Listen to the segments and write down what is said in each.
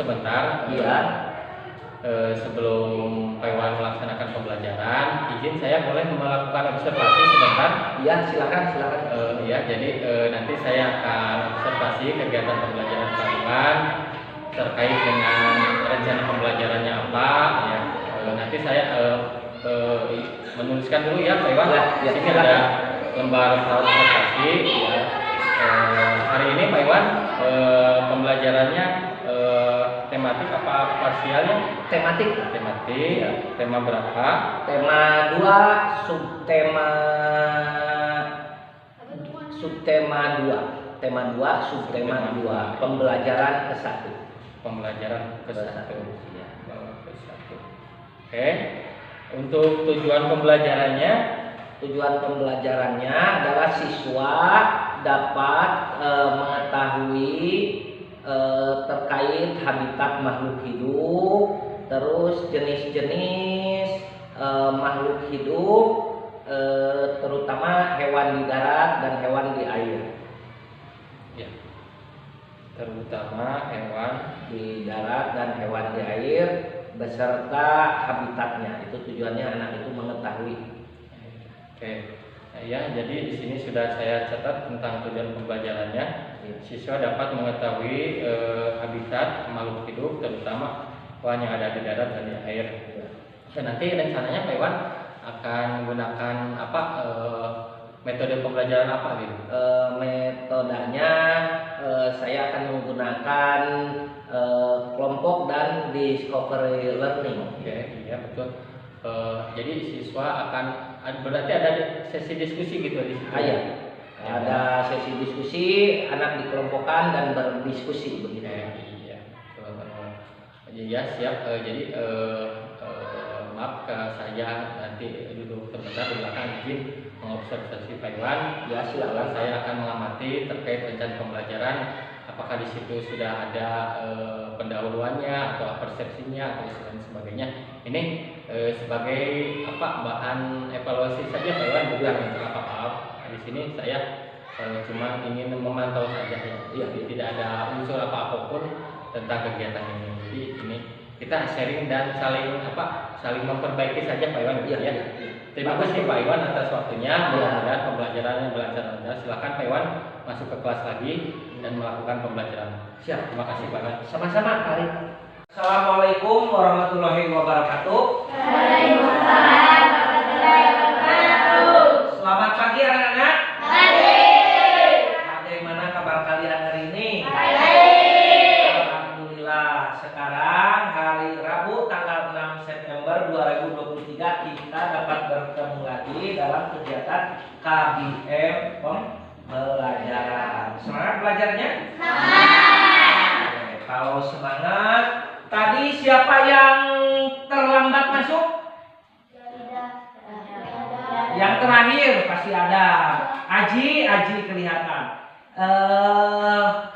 sebentar. Iya. Sebelum Pak Iwan melaksanakan pembelajaran, izin saya boleh melakukan observasi sebentar? Iya, silakan. Ya, jadi nanti saya akan observasi kegiatan pembelajaran Pak Iwan terkait dengan rencana pembelajarannya apa. Ya, nanti saya menuliskan dulu ya Pak Iwan. Ya, di sini ada lembar observasi. Ya. Hari ini Pak Iwan pembelajarannya tematik apa parsialnya? Tematik. Ya. Tema berapa? Tema 2, subtema 2. Tema 2, subtema 2. Pembelajaran ke-1. Pembelajaran ke-1. Ya. Oke. Untuk tujuan pembelajarannya adalah siswa dapat mengetahui terkait habitat makhluk hidup, terus jenis-jenis makhluk hidup, terutama hewan di darat dan hewan di air. Ya. Terutama hewan Di darat dan hewan di air beserta habitatnya. Itu tujuannya anak itu mengetahui. Oke. Ya, jadi di sini sudah saya catat tentang tujuan pembelajarannya. Siswa dapat mengetahui habitat makhluk hidup, terutama hewan yang ada di darat dan di air. Dan nanti rencananya Pak Iwan akan menggunakan apa metode pembelajaran apa gitu? Metodenya saya akan menggunakan kelompok dan discovery learning. Oke, iya betul. Jadi siswa akan berarti ada sesi diskusi gitu di situ. Iya. Ada sesi diskusi, anak dikelompokkan dan berdiskusi begitu. Iya. Iya siap. Jadi maaf saya nanti duduk sebentar di belakang izin mengobservasi Pak Iwan. Ya, silakan. Saya akan mengamati terkait rencana pembelajaran. Apakah di situ sudah ada pendahuluannya atau persepsinya atau lain sebagainya. Ini sebagai bahan evaluasi saja Pak Iwan, bukan untuk apa-apa. Di sini saya cuma ingin memantau saja ya. Jadi tidak ada unsur apapun tentang kegiatan ini. Jadi ini kita sharing dan saling memperbaiki saja Pak Iwan. Iya. Terima kasih Pak Iwan atas waktunya. Mudah-mudahan pembelajarannya berlancar. Silakan Pak Iwan masuk ke kelas lagi dan melakukan pembelajaran. Siap. Terima kasih Pak Iwan. Sama-sama, Karin. Assalamualaikum warahmatullahi wabarakatuh. Waalaikumsalam warahmatullahi wabarakatuh. Selamat pagi anak-anak. Baik. Bagaimana kabar kalian hari ini? Baik. Alhamdulillah. Sekarang hari Rabu tanggal 6 September 2023 kita dapat bertemu lagi dalam kegiatan KBM pembelajaran. Semangat belajarnya? Semangat. Oke, kalau semangat, tadi siapa yang terlambat masuk? Yang terakhir pasti ada. Aji kelihatan.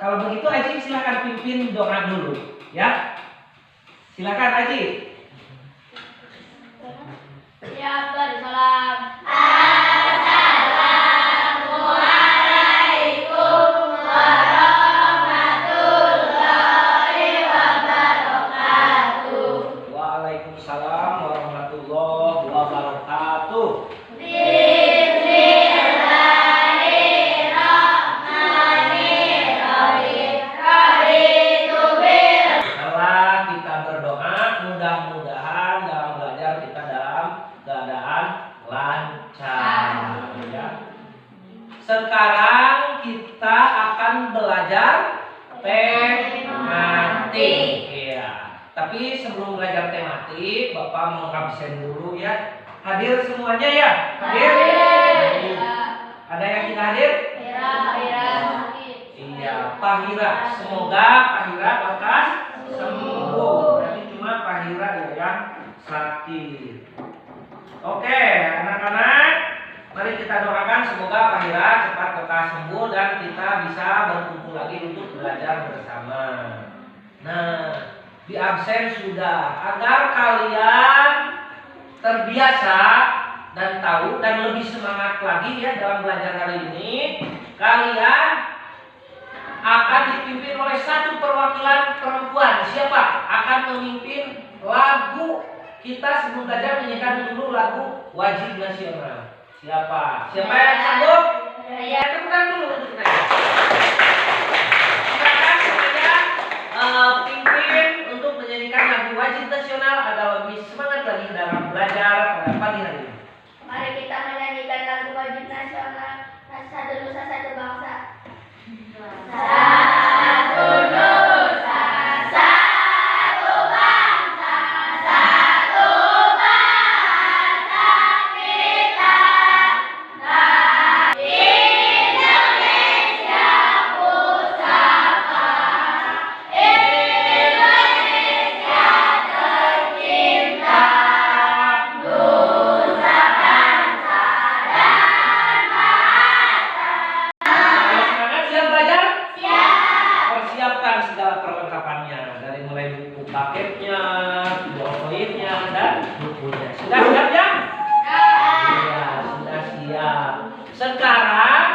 Kalau begitu Aji silakan pimpin doa dulu, ya. Silakan Aji. Ya, salam. Assalamualaikum warahmatullahi wabarakatuh. Waalaikumsalam warahmatullahi wabarakatuh. Setelah kita berdoa, mudah-mudahan dalam belajar kita dalam keadaan lancar, ya. Sekarang kita akan belajar tematik, ya. Tapi sebelum belajar tematik, Bapak mengabsen dulu ya. Hadir semuanya ya? Hadir? Ada yang tidak hadir? Iya, Pahira. Semoga Pahira lekas sembuh. Berarti cuma Pahira ya yang sakit. Oke, anak-anak, mari kita doakan semoga Pahira cepat lekas sembuh dan kita bisa berkumpul lagi untuk belajar bersama. Nah, di absen sudah, agar kalian terbiasa dan tahu dan lebih semangat lagi ya dalam belajar hari ini. Kalian akan dipimpin oleh satu perwakilan perempuan. Siapa? akan memimpin lagu. Kita sebelum belajar menyanyikan dulu lagu wajib nasional. Siapa? Siapa yang sanggup? Saya. Tepukan dulu untuk saya. Silakan semuanya pimpin untuk menyanyikan lagu wajib nasional agar lebih semangat lagi dalam belajar pada pagi hari ini. Mari kita menyanyikan lagu wajib nasional. Satu nusa satu bangsa. Satu nusa satu bangsa. Satu bangsa kita. Indonesia pusaka. Indonesia tercinta. Nusa bangsa dan bahasa. Ayo semangat, siap belajar? Siap. Persiapkan segala perlengkapannya dari mulai buku paketnya, powerpointnya dan bukunya. Sudah siap ya? Ya, sudah siap. Sekarang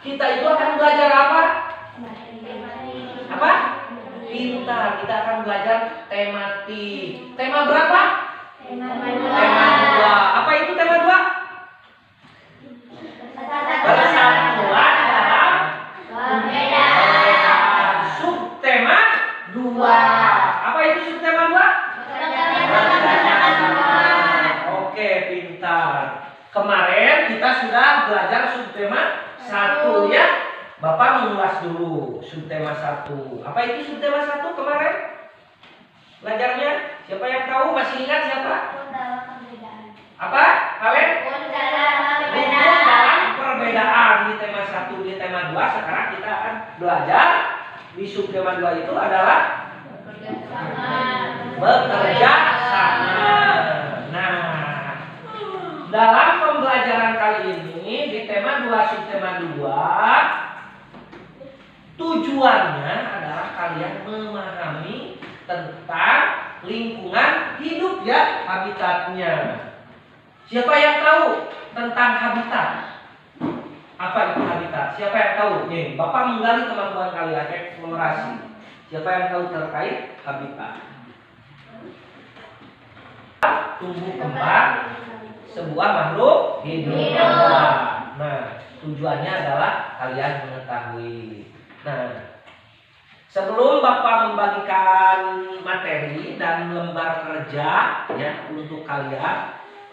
kita itu akan belajar apa? Apa? Pintar. Kita akan belajar tematik. Tema berapa? Tema 2. Apa itu tema 2? Persatuan dalam perbedaan. Subtema 2. Apa itu subtema 2? Oke, pintar. Kemarin kita sudah belajar subtema 1 ya. Bapak mengulas dulu subtema 1. Apa itu subtema 1 kemarin? Belajarnya? Siapa yang tahu? Masih ingat siapa? Apa? Kalian? Unggul dalam perbedaan di tema 1, di tema 2. Sekarang kita akan belajar di subtema 2 itu adalah bekerja sama. Nah, dalam pembelajaran kali ini di tema 2 subtema 2 tujuannya adalah kalian memahami tentang lingkungan hidup ya, habitatnya. Siapa yang tahu tentang habitat? Apa itu habitat? Siapa yang tahu? Nih, Bapak menggali kemampuan kalian eksplorasi. Siapa yang tahu terkait habitat? Tumbuh kembang sebuah makhluk hidup. Nah, tujuannya adalah kalian mengetahui. Nah, sebelum Bapak membagikan materi dan lembar kerja ya untuk kalian,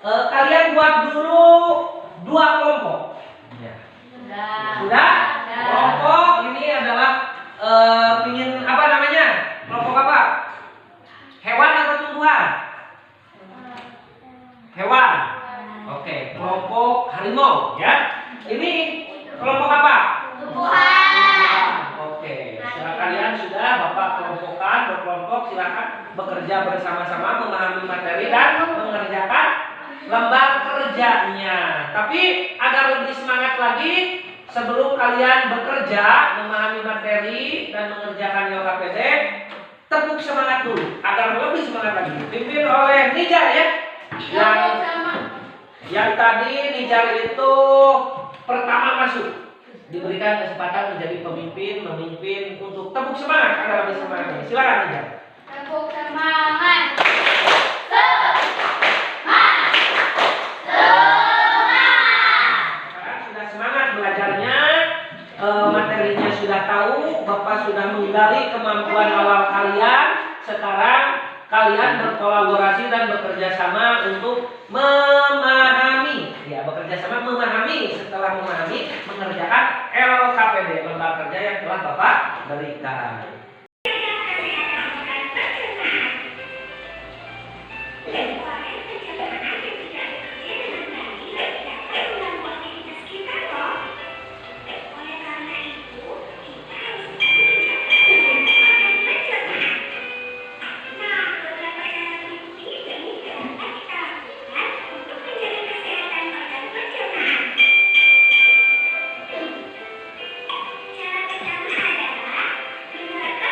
kalian buat dulu 2 kelompok. Ya. Sudah? Kelompok ini adalah ingin apa namanya? Kelompok apa? Hewan atau tumbuhan? Hewan. Oke, kelompok harimau ya. Ini kelompok apa? Tumbuhan. Oke, setelah kalian sudah Bapak kelompokkan, berkelompok, silakan bekerja bersama-sama memahami materi dan mengerjakan lembar kerjanya. Tapi agar lebih semangat lagi, sebelum kalian bekerja memahami materi dan mengerjakan LKPD, tepuk semangat dulu agar lebih semangat lagi. Dipimpin oleh Nijar ya. Yang tadi Nijar itu pertama masuk, diberikan kesempatan menjadi pemimpin, memimpin untuk tepuk semangat agar lebih semangat. Silakan Nijar. Tepuk semangat. Sekarang sudah semangat belajarnya, materinya sudah tahu, Bapak sudah menggali kemampuan awal kalian. Sekarang kalian berkolaborasi dan bekerja sama untuk memahami, ya bekerja sama memahami. Setelah memahami, mengerjakan LKPD, lembar kerja yang telah Bapak berikan. Cara pertama adalah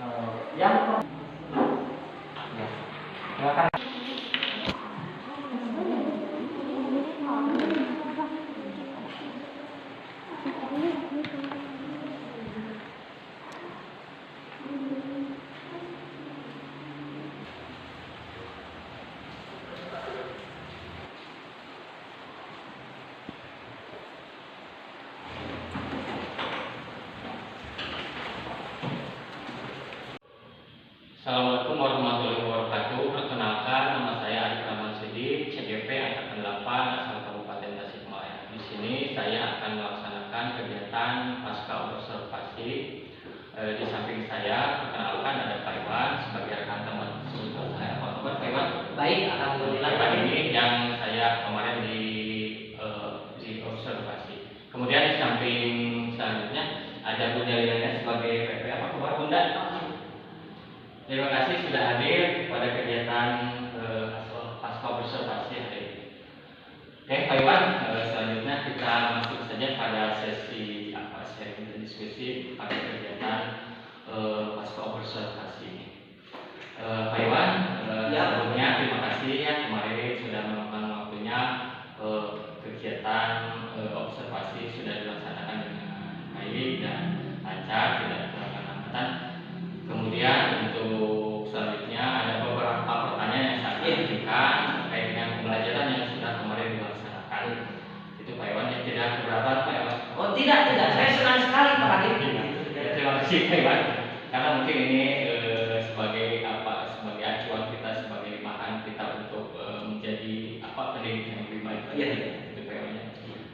Yang ya, silakan. Assalamualaikum warahmatullahi wabarakatuh. Perkenalkan, nama saya Arif Rahman Sidik, CGP Angkatan 8 asal Kabupaten Tasikmalaya. Di sini saya akan melaksanakan kegiatan pasca observasi. Di samping saya, perkenalkan ada Pak Iwan sebagai rekan teman sebentar saya. Apa kabar Pak Iwan? Baik, alhamdulillah. Pak ini yang saya kemarin di observasi. Kemudian di samping selanjutnya ada Bunda Liliana sebagai PP. Apa kabar Bunda? Terima kasih sudah hadir pada kegiatan pasca observasi hari ini. Oke, Pak Iwan, selanjutnya kita masuk saja pada sesi sharing dan diskusi pada kegiatan pasca observasi ini. Pak Iwan, sebelumnya terima kasih ya kemarin sudah meluangkan waktunya. Kegiatan observasi sudah dilaksanakan dengan baik dan lancar, tidak terlalu hambatan. Kemudian untuk selanjutnya ada beberapa pertanyaan yang saya ajukan terkait dengan pembelajaran yang sudah kemarin dilaksanakan. Itu Pak Iwan yang tidak keberatan Pak Iwan? Oh tidak, saya senang sekali Pak Hadim. Terima kasih Pak Iwan. Karena mungkin ini sebagai acuan kita, sebagai bahan kita untuk menjadi pendidik yang lebih baik. Itu Pak Iwan.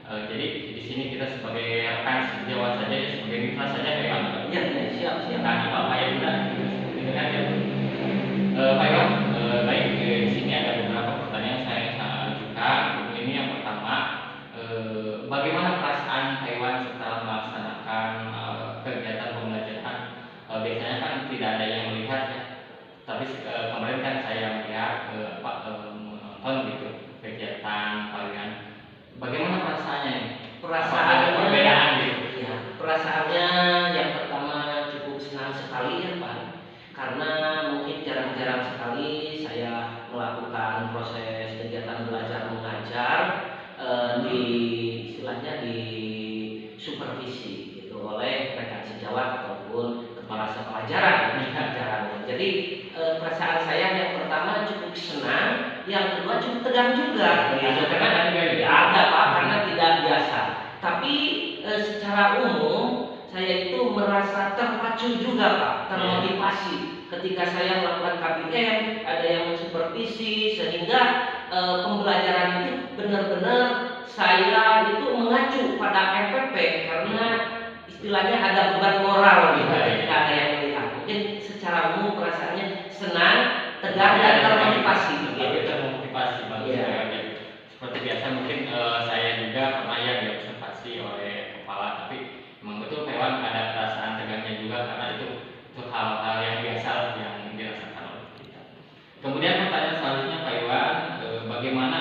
Jadi di sini kita sebagai rekan sejawat saja, sebagai mitra saja Pak Iwan. Iya, siap. Nah, Pak ya sudah dengar ya. Pak Iwan, baik, di sini ada beberapa pertanyaan saya ajukan. Ini yang pertama, bagaimana perasaan Pak Iwan setelah melaksanakan kegiatan pembelajaran? Biasanya kan tidak ada yang melihat ya, tapi kemarin kan saya melihat menonton gitu kegiatan Pak Iwan. Bagaimana perasaannya? Perasaannya perbedaan gitu. Ya, perasaannya yang pertama cukup senang sekali ya Pak, karena mungkin jarang-jarang sekali saya melakukan proses kegiatan belajar mengajar istilahnya di supervisi gitu oleh rekan sejawat ataupun kepala sepelajaran. Jadi perasaan saya yang pertama cukup senang, yang kedua cukup tegang juga. Karena ada Pak, karena tidak biasa. Tapi secara umum saya itu merasa terpacu juga Pak, termotivasi ketika saya melakukan KBM, ada yang mensupervisi sehingga pembelajaran itu benar-benar saya itu mengacu pada FPP karena istilahnya ada beban moral gitu ketika ada yang melihat. Mungkin secara umum perasaannya senang, tegang dan termotivasi. Termotivasi bagus ya. Seperti biasa mungkin saya juga pernah ya diobservasi oleh kepala, tapi memang betul Pak Iwan ada perasaan tegangnya juga karena itu hal-hal yang biasa yang dirasakan oleh kita. Kemudian pertanyaan selanjutnya Pak Iwan, bagaimana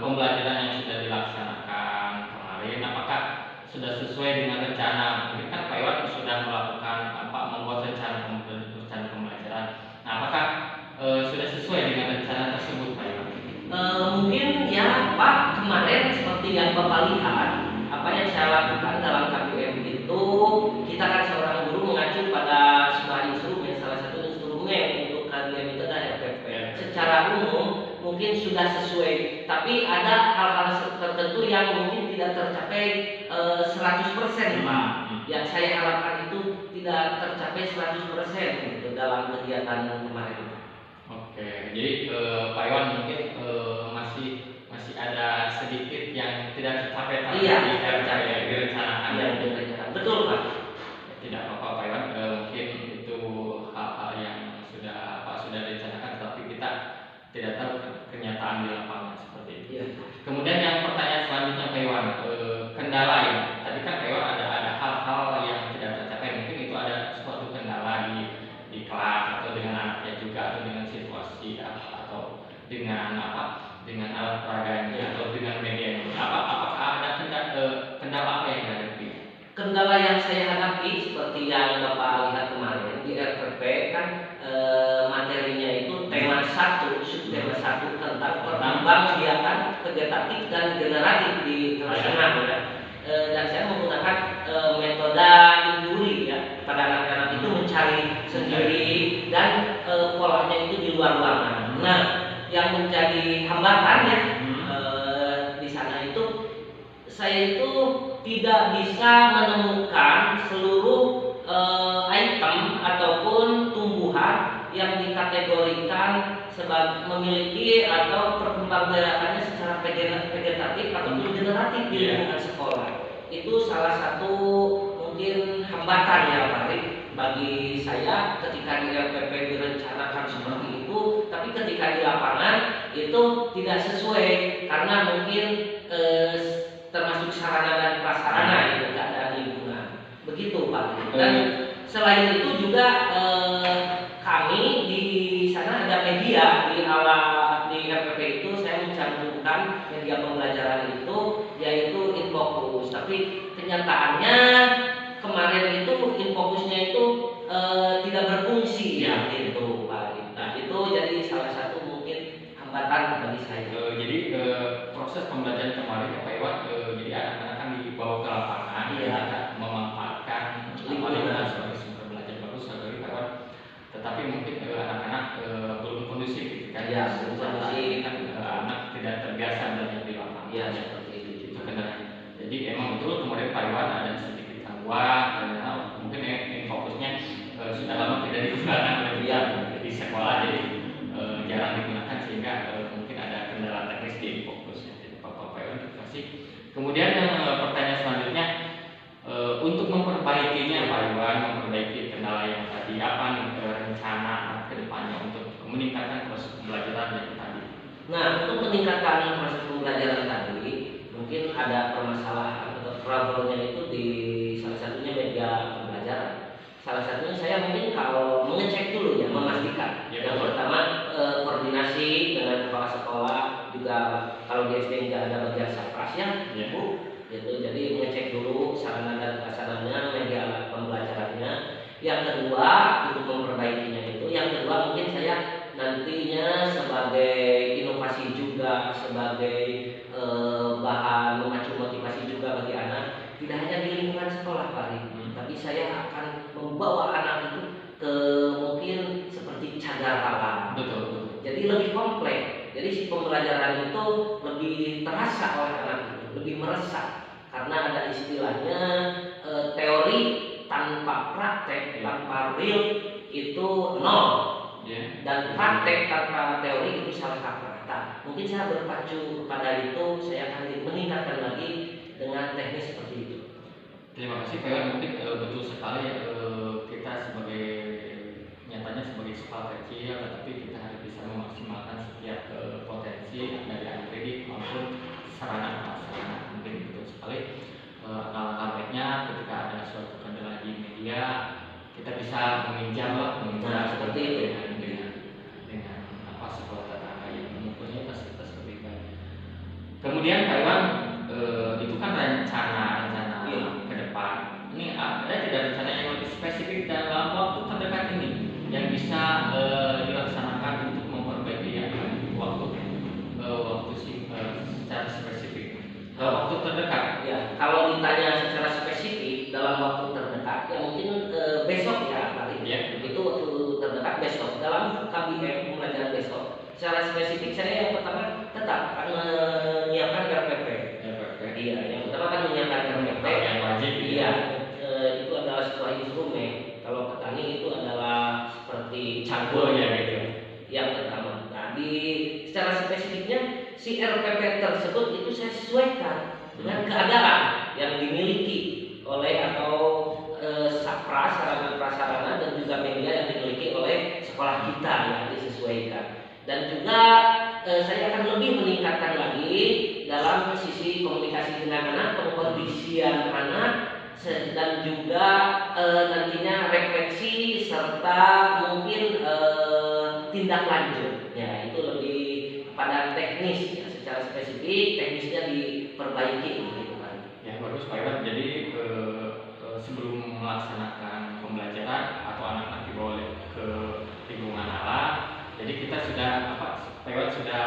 pembelajaran yang sudah dilaksanakan kemarin, apakah sudah sesuai dengan rencana? Mungkin kan Pak Iwan sudah melakukan membuat rencana pembelajaran. Nah, apakah sudah sesuai dengan rencana tersebut Pak Iwan? Mungkin ya Pak, kemarin seperti yang Bapak lihat, apa yang saya lakukan dalam KBM itu, kita kan seorang guru mengacu pada sebuah instrumen, salah satu instrumen untuk KBM itu adalah FPP. Secara umum mungkin sudah sesuai, tapi ada hal-hal tertentu yang mungkin tidak tercapai 100% Pak. Yang saya harapkan itu tidak tercapai 100% gitu dalam kegiatan kemarin. Oke, jadi Pak Iwan mungkin masih ada sedikit yang tidak tercapai tadi direncanakan. Iya, betul Pak. Tidak apa-apa Pak Iwan, mungkin itu hal-hal yang sudah direncanakan, tapi kita tidak tahu kenyataan di lapangan seperti itu. Iya. Kemudian yang pertanyaan selanjutnya Pak Iwan, kendala ya. Tadi kan Pak Iwan ada hal-hal yang tidak tercapai, mungkin itu ada suatu kendala di kelas atau dengan anaknya juga atau dengan situasi atau dengan alat peraganya atau dengan media. Apakah ada kendala apa yang dihadapi? Kendala yang saya hadapi seperti yang Bapak lihat kemarin di RPP RPP kan materinya itu tema 1, subtema 1 tentang perkembangbiakan vegetatif dan generatif di kelas 6 ya. Dan saya menggunakan metode induri ya, pada anak-anak itu mencari sendiri dan polanya itu di luar ruangan. Nah, yang menjadi hambatan ya di sana itu saya itu tidak bisa menemukan seluruh item ataupun tumbuhan yang dikategorikan sebagai memiliki atau perkembangbiakannya secara vegetatif ataupun generatif di lingkungan sekolah. Itu salah satu mungkin hambatan ya Pak Rik, bagi saya ketika di RPP direncanakan seperti itu, tapi ketika di lapangan itu tidak sesuai karena mungkin termasuk sarana dan prasarana itu keadaan lingkungan. Begitu Pak Rik. Dan selain itu juga kami di sana ada media di RPP itu saya mencantumkan media pembelajaran itu yaitu Infocus. Tapi kenyataannya kemarin itu Infocusnya itu tidak berfungsi ya gitu Pak. Nah itu jadi salah satu mungkin hambatan bagi saya. Jadi proses pembelajaran kemarin ya Pak Iwan, jadi anak-anak kan dibawa ke lapangan, kita memanfaatkan lingkungan sebagai sumber belajar bagus dari Pak Iwan. Tetapi mungkin anak-anak belum kondusif gitu kan? Ya, belum kondusif. Kan anak tidak terbiasa belajar di lapangan. Ya seperti itu. Benar. Jadi emang betul kemarin Pak Iwan ada sedikit gangguan karena mungkin fokusnya sudah lama tidak digunakan di sekolah, jadi jarang digunakan sehingga mungkin ada kendala teknis di fokusnya. Jadi Pak Iwan terima kasih. Kemudian yang pertanyaan selanjutnya, untuk memperbaikinya Pak Iwan, memperbaiki kendala yang tadi, apa nih rencana ke depannya untuk meningkatkan proses pembelajaran yang tadi? Nah, untuk meningkatkan proses pembelajaran tadi, mungkin ada permasalahan atau trouble-nya itu di salah satunya media pembelajaran. Salah satunya saya mungkin kalau mengecek dulu ya, memastikan. Ya, yang pertama koordinasi dengan kepala sekolah, juga kalau di SD nggak ada bagian saprasnya, Ya. Bu, gitu. Jadi mengecek dulu sarana dan prasarananya, media alat pembelajarannya. Yang kedua untuk memperbaikinya itu, yang kedua mungkin saya nantinya sebagai inovasi juga, sebagai bahan memacu motivasi juga bagi anak, tidak hanya di lingkungan sekolah Pak Rik, tapi saya akan membawa anak itu ke mungkin seperti cagar alam. Betul. Jadi lebih kompleks. Jadi si pembelajaran itu lebih terasa oleh anak itu, lebih meresap karena ada istilahnya teori tanpa praktek, tanpa real itu nol. Dan praktek tanpa teori itu salah kaprah. Mungkin saya berpacu kepada itu, saya akan meningkatkan lagi dengan teknis seperti itu. Terima kasih Pak Iwan, mungkin betul sekali ya, kita sebagai nyatanya sebagai sekolah kecil, tetapi kita harus bisa memaksimalkan setiap potensi dari anak didik maupun sarana prasarana. Mungkin betul sekali. Alangkah baiknya ketika ada suatu kendala di media, kita bisa meminjam Seperti itu. dengan apa sekolah tetangga yang mempunyai fasilitas lebih baik. Kemudian Pak Iwan, itu kan rencana ke depan. Ini ada tidak rencana yang lebih spesifik dalam waktu terdekat ini yang bisa dilaksanakan untuk memperbaiki ya, waktu secara spesifik waktu terdekat? Ya, kalau ditanya secara spesifik dalam waktu terdekat, ya mungkin besok ya Pak Rik. Ya. Itu waktu terdekat besok dalam KBM pembelajaran besok. Secara spesifik saya yang pertama tetap akan menyiapkan RPP. Iya, yang pertama akan menyiapkan RPP. Yang wajib. Iya, itu adalah sebuah instrumen. Kalau petani itu adalah seperti cangkul ya gitu. Yang pertama. Nah, secara spesifiknya si RPP tersebut itu saya sesuaikan dengan keadaan yang dimiliki oleh atau prasarana dan juga media yang dimiliki oleh sekolah kita yang disesuaikan. Dan juga saya akan lebih meningkatkan lagi dalam sisi komunikasi dengan anak, pengkondisian anak, dan juga nantinya refleksi serta mungkin tindak lanjut. Ya, itu lebih pada teknis ya, secara spesifik teknisnya diperbaiki gitu kan. Ya bagus Pak Iwan. Jadi sebelum melaksanakan pembelajaran atau anak-anak dibawa oleh sudah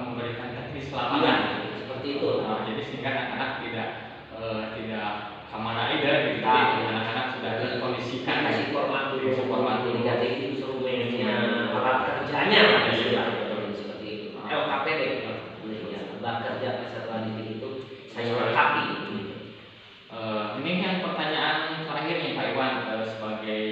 memberikan teknis Iya, lapangan. seperti itu. Jadi sehingga anak-anak tidak kemana aja gitu. Nah, Jadi anak-anak sudah terkondisikan. Kasih format dulu, Format dulu. Liga TV instrumennya, alat kerjanya, seperti itu. LKPD, alat kerja peserta didik itu saya lengkapi. Ini yang pertanyaan terakhir nih Pak Iwan, sebagai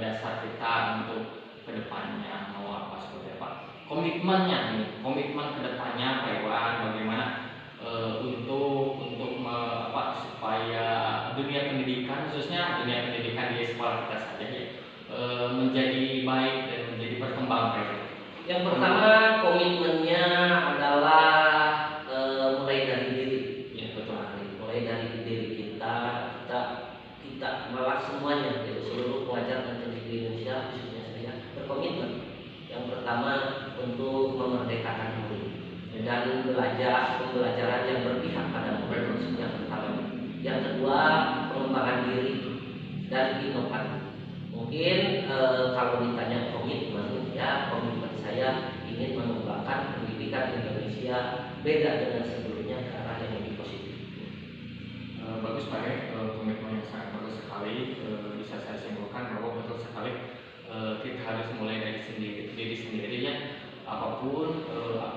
dasar kita untuk kedepannya mau apa seperti apa? Komitmennya nih, komitmen kedepannya Pak Iwan bagaimana untuk supaya dunia pendidikan, khususnya dunia pendidikan di sekolah kita saja ya, menjadi baik dan menjadi berkembang Pak Iwan. Yang pertama komitmennya adalah mulai dari diri. Ya betul. Mulai dari diri kita malah semuanya, yaitu seluruh pelajar dan pendidik di Indonesia, khususnya saya berkomitmen. Yang pertama untuk memerdekakan diri dan pembelajaran yang berpihak pada murid, yang pertama. Yang kedua pengembangan diri dan inovasi. Mungkin kalau ditanya komitmen, ya komitmen saya ingin mengembangkan pendidikan Indonesia beda dengan sebelumnya ke arah yang lebih positif. Bagus Pak ya, komitmen yang sangat bagus sekali. Bisa saya simpulkan bahwa betul sekali kita harus mulai dari diri sendiri ya. Apapun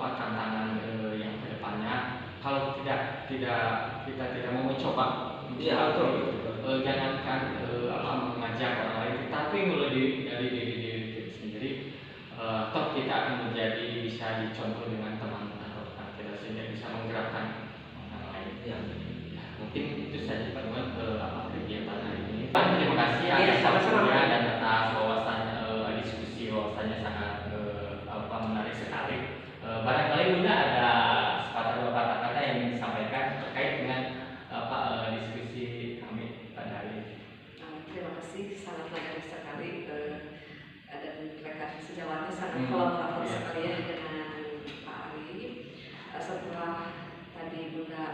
tantangan yang kedepannya, kalau kita tidak mau mencoba, Iya, jangankan mengajak orang lain, tapi mulai dari diri sendiri, toh kita akan bisa dicontoh dengan teman-teman kita sehingga bisa menggerakkan orang lain. Ya. Mungkin itu saja Pak Iwan kegiatan hari ini. Pak, terima kasih Iya, atas sama-sama. waktunya dan atas diskusi wawasannya sangat menarik sekali. Barangkali Bunda ada sepatah dua kata-kata yang ingin disampaikan terkait dengan diskusi kami pada hari ini. Terima kasih, sangat menarik sekali. Dan rekan sejawatnya sangat kolaboratif sekali ya dengan Pak Ari. Setelah tadi Bunda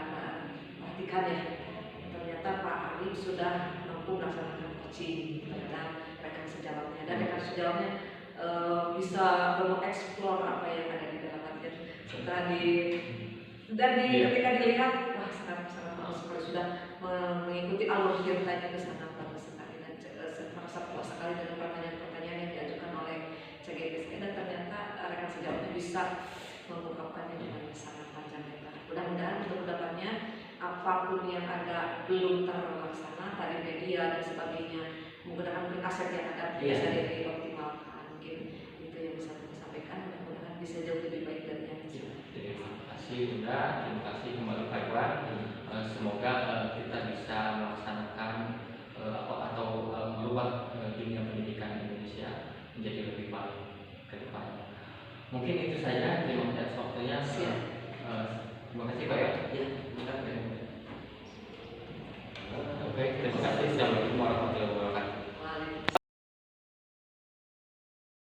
perhatikan ya, ternyata Pak Ari sudah mampu melaksanakan coaching terhadap rekan sejawatnya, dan rekan sejawatnya bisa mengeksplor apa yang ada di dalam hati. Setelah ketika dilihat, wah sangat bagus sekali, sudah mengikuti alur ceritanya itu sangat bagus sekali, dan merasa puas sekali dengan pertanyaan-pertanyaan yang diajukan oleh CGPSK, dan ternyata rekan sejawatnya bisa mengungkapkannya dengan sangat panjang lebar. Mudah-mudahan untuk kedepannya apapun yang ada belum terlaksana tadi media dan sebagainya, menggunakan mungkin aset yang ada bisa dioptimalkan. Mungkin itu yang bisa kita sampaikan. Mudah-mudahan bisa jauh lebih baik dari yang sebelumnya. Terima kasih Bunda, terima kasih kembali Pak Iwan. Semoga kita bisa melaksanakan atau merubah dunia pendidikan Indonesia menjadi lebih baik ke depan. Mungkin itu saja. Terima kasih atas waktunya. Terima kasih Pak Iwan. Ya, terima kasih. Oke, terima kasih.